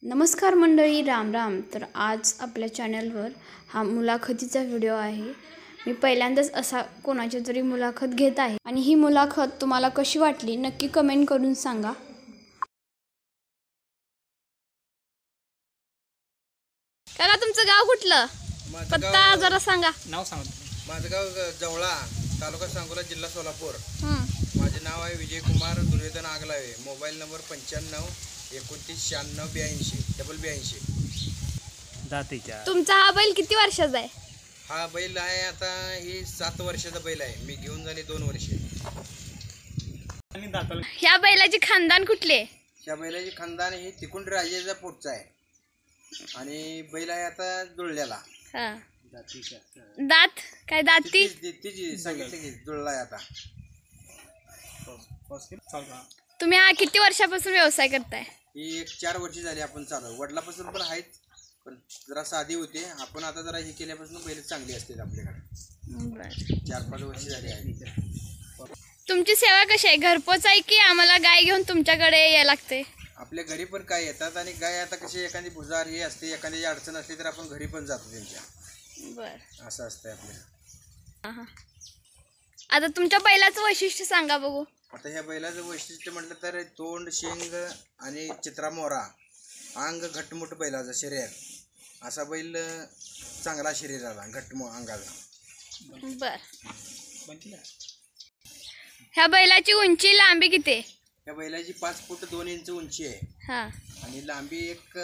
नमस्कार मंडळी, राम राम. तर आज आपल्या चॅनलवर हा मुलाखतीचा व्हिडिओ आहे. मी पहिल्यांदाच असा कोणाची तरी मुलाखत घेत आहे आणि ही मुलाखत तुम्हाला कशी वाटली नक्की कमेंट करून सांगा. काका, तुमचं गाव कुठलं? पत्ता जरा सांगा. नाव सांगा. माझं गाव जवळा, तालुका सांगोला, जिल्हा सोलापूर. माझे नाव आहे विजय कुमार दुर्योधन आगलावे. मोबाईल नंबर 95 29 96 82 जातीच्या. तुमचा हा बैल किती वर्षाचा आहे? हा बैल आहे आता ही 7 वर्षाचा बैल आहे. मी घेऊन झाले 2 वर्षे. ह्या बैलाची खानदान कुठले? त्या बैलाची खानदान ही तिकुंड राजेचा पोटचा आहे आणि बैल आहे आता जुळल्याला. दात काय दाती? तिची सांगितलं की जुळला आहे आता. तुम्ही हा किती वर्षापासून व्यवसाय करताय? ही 4 वर्षे झाली आपण चालू. वडिलापासून पण आहेत, पण जरा साधी होते. आपण आता जरा हे केल्यापासून बैल चांगली असते आपल्याकडे. 4-5 वर्षे झाली आहे. तुमची सेवा कशी आहे? घरपोच आहे की आम्हाला गाय घेऊन तुमच्याकडे यायला लागते? आपल्या घरी पण काय येतात आणि गाय आता कशी एखादी भुजार हे असते, एखादी अडचण असली तर आपण घरी पण जातो त्यांच्या. बर, असं असतंय आपल्या. आता तुमच्या बैलाचं वैशिष्ट्य सांगा बघू. आता ह्या बैलाचं वैशिष्ट्य म्हटलं तर तोंड, शेंग आणि चित्रा मोरा, अंग घटमुट बैलाचं शरीर. असा बैल चांगला शरीराला, अंगाला. बर, ह्या बैलाची उंची लांबी किती आहे? या बैलाची 5 फूट 2 इंच उंची आहे आणि लांबी एक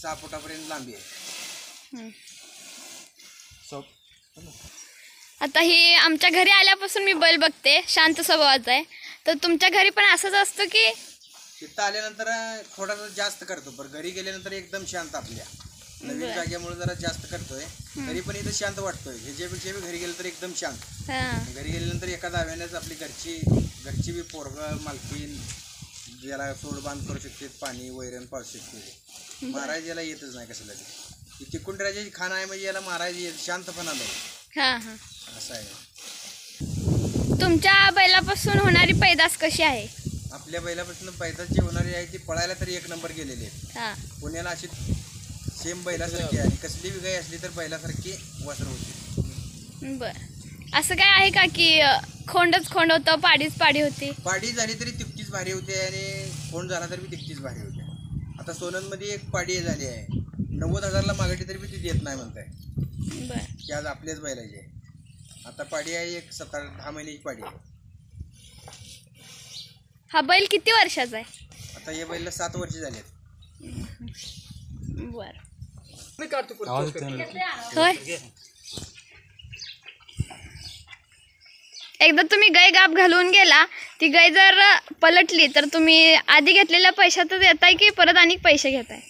6 फुटापर्यंत लांबी आहे. आता ही आमच्या घरी आल्यापासून मी बैल बघते, शांत स्वभावाचा आहे. तर तुमच्या घरी पण असंच असतं की? तिथं आल्यानंतर थोडासा जास्त करतो, पण घरी गेल्यानंतर एकदम शांत. आपल्या नवीन जागेमुळे जरा जास्त करतोय, तरी पण इथं शांत वाटतोय. ह्याच्यापेक्षा बी घरी गेलं तर एकदम शांत. घरी गेल्यानंतर एका दाव्यानेच आपली घरची बी पोरग मालकीन ज्याला सोडबांध करू शकते, पाणी वैरण पाळू शकते. मारायला याला येतच नाही कसं तरी. तिकुंड राजाची खाण आहे म्हणजे याला मारायला येत, शांतपणा नाही. असं आहे. तुमच्या बैलापासून होणारी पैदास कशी आहे? आपल्या बैलापासून पैदास जी होणारी आहे ती पळायला तरी 1 नंबर गेलेली आहे. पुण्याला अशी सेम बैलासारखी आणि कसली बी गाय असली तर बैलासारखी वासर होती. बर, असं काय आहे का की खोंडच खोंड होतं, पाडीच पाडी होती? पाडी झाली तरी तितकीच भारी होते आणि खोंड झाला तरी तितकीच भारी होते. आता सोननमध्ये एक पाडी झाली आहे, 90,000ला मागणी तरी बी ती देत नाही म्हणताय. बर, ती आज आपल्याच बैलाची आहे. आता पाडी आहे एक 7-10 महिन्याची पाडी आहे. हा बैल किती वर्षाचा आहे? आता या बैलला 7 वर्ष झाली. बर, होय. एकदा तुम्ही गाय गाप घालून गेला, ती गाय जर पलटली तर तुम्ही आधी घेतलेल्या पैशातच येताय की परत आणि पैसे घेताय?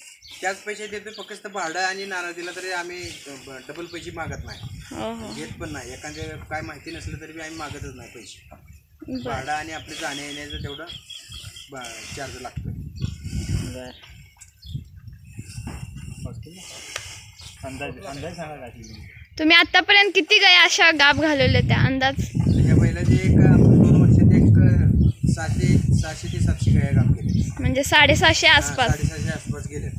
त्याच पैसे देतो, फक्त भाडं आणि नाणं दिलं तरी आम्ही डबल पैसे मागत नाही, घेत पण नाही. एखाद्या काय माहिती नसलं तरी आम्ही मागतच नाही पैसे. भाडं आणि आपले जाण्या येण्याचं तेवढं चार्ज लागतं. तुम्ही आतापर्यंत किती गाय अशा गाप घालवल्या त्या अंदाज? या बैलाचे एक 2 वर्षात एक 600 ते 700 गाया गाप गेले. म्हणजे 750 आसपास. 750 आसपास गेले.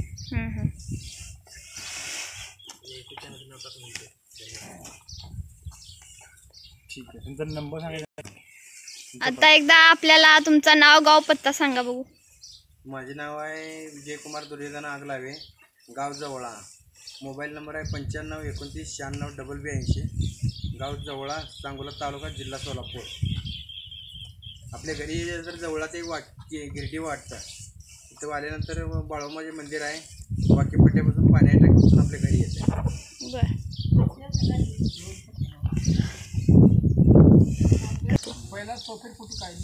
आता एकदा आपल्याला तुमचं नाव, गाव, पत्ता सांगा बघू. माझे नाव आहे विजय कुमार दुर्योधन आगलावे, गाव जवळा. मोबाईल नंबर आहे 95 29 96 82. गाव जवळा, सांगोला तालुका, जिल्हा सोलापूर. आपल्या घरी जर जवळाच एक गिरडी वाटतं, तिथं आल्यानंतर बाळोमाचे मंदिर आहे. वाक्यपट्ट्यापासून पाण्या टाकीपासून आपल्या घरी येते. पहिला सोफेट फोटो काढले.